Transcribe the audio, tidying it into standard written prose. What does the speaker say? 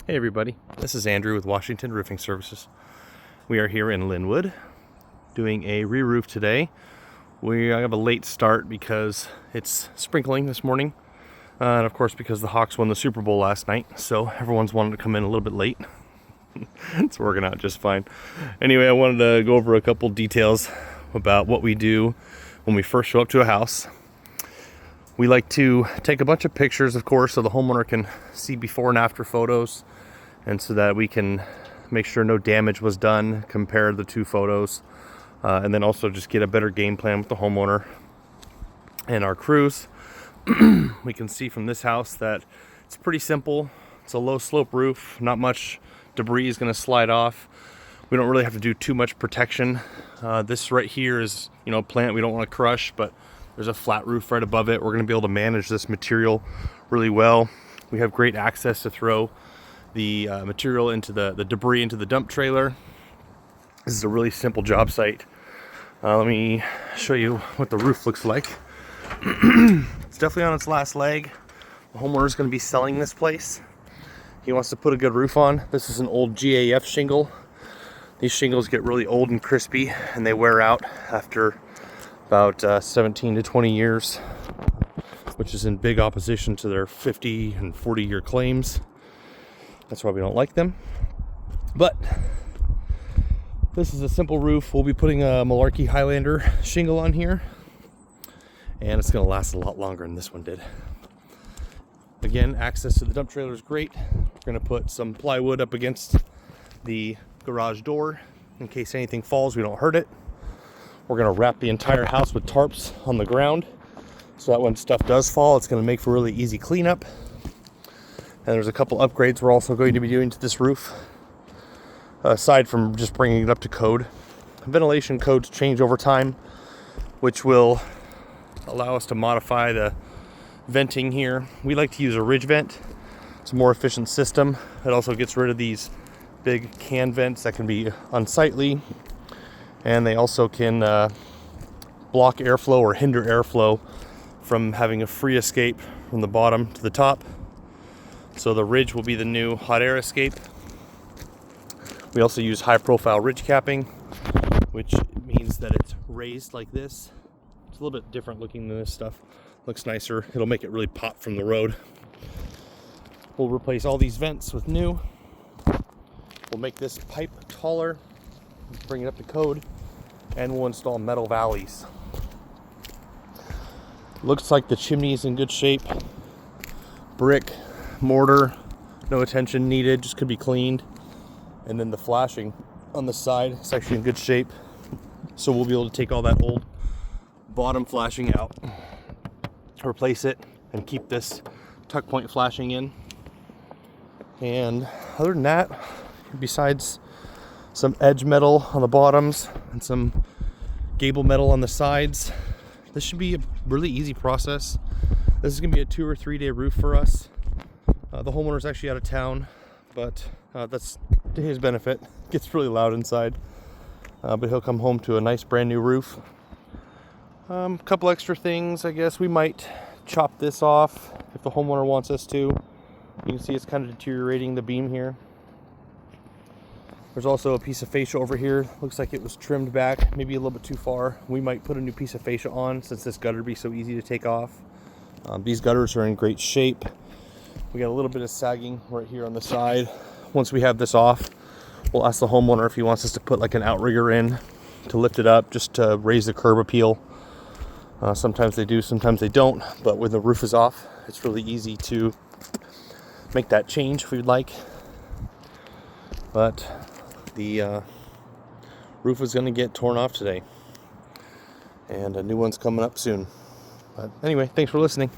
Hey everybody, this is Andrew with Washington Roofing Services. We are here in Lynnwood doing a re-roof today. We have a late start because it's sprinkling this morning, and of course because the Hawks won the Super Bowl last night, so everyone's wanted to come in a little bit late. It's working out just fine. Anyway, I wanted to go over a couple details about what we do when we first show up to a house. We like to take a bunch of pictures, of course, so the homeowner can see before and after photos, and so that we can make sure no damage was done, compare the two photos, and then also just get a better game plan with the homeowner and our crews. We can see from this house that it's pretty simple. It's a low slope roof, not much debris is going to slide off. We don't really have to do too much protection. This right here is, plant we don't want to crush, but there's a flat roof right above it. We're going to be able to manage this material really well. We have great access to throw the material into the debris into the dump trailer. This is a really simple job site. Let me show you what the roof looks like. It's definitely on its last leg. The homeowner is going to be selling this place. He wants to put a good roof on. This is an old GAF shingle. These shingles get really old and crispy, and they wear out after about 17 to 20 years, which is in big opposition to their 50 and 40 year claims. That's why we don't like them. But this is a simple roof. We'll be putting a Malarkey Highlander shingle on here, and it's going to last a lot longer than this one did. Again, access to the dump trailer is great. We're going to put some plywood up against the garage door in case anything falls, we don't hurt it. We're going to wrap the entire house with tarps on the ground so that when stuff does fall, it's going to make for really easy cleanup. And there's a couple upgrades we're also going to be doing to this roof, aside from just bringing it up to code. Ventilation codes change over time, which will allow us to modify the venting here. We like to use a ridge vent. It's a more efficient system. It also gets rid of these big can vents that can be unsightly. And they also can block airflow or hinder airflow from having a free escape from the bottom to the top. So the ridge will be the new hot air escape. We also use high profile ridge capping, which means that it's raised like this. It's a little bit different looking than this stuff. Looks nicer. It'll make it really pop from the road. We'll replace all these vents with new. We'll make this pipe taller, bring it up to code, and we'll install metal valleys. Looks like the chimney is in good shape. Brick, mortar, no attention needed, just could be cleaned. And then the flashing on the side is actually in good shape. So we'll be able to take all that old bottom flashing out, replace it, and keep this tuck point flashing in. And other than that, besides some edge metal on the bottoms and some gable metal on the sides, this should be a really easy process. This is going to be a 2 or 3 day roof for us. The homeowner's actually out of town, but that's to his benefit. It gets really loud inside, but he'll come home to a nice brand new roof. Couple extra things, I guess. We might chop this off if the homeowner wants us to. You can see it's kind of deteriorating the beam here. There's also a piece of fascia over here. Looks like it was trimmed back, maybe a little bit too far. We might put a new piece of fascia on since this gutter would be so easy to take off. These gutters are in great shape. We got a little bit of sagging right here on the side. Once we have this off, we'll ask the homeowner if he wants us to put like an outrigger in to lift it up, just to raise the curb appeal. Sometimes they do, sometimes they don't, but when the roof is off, it's really easy to make that change if we'd like. But the roof is going to get torn off today, and a new one's coming up soon. But anyway, thanks for listening.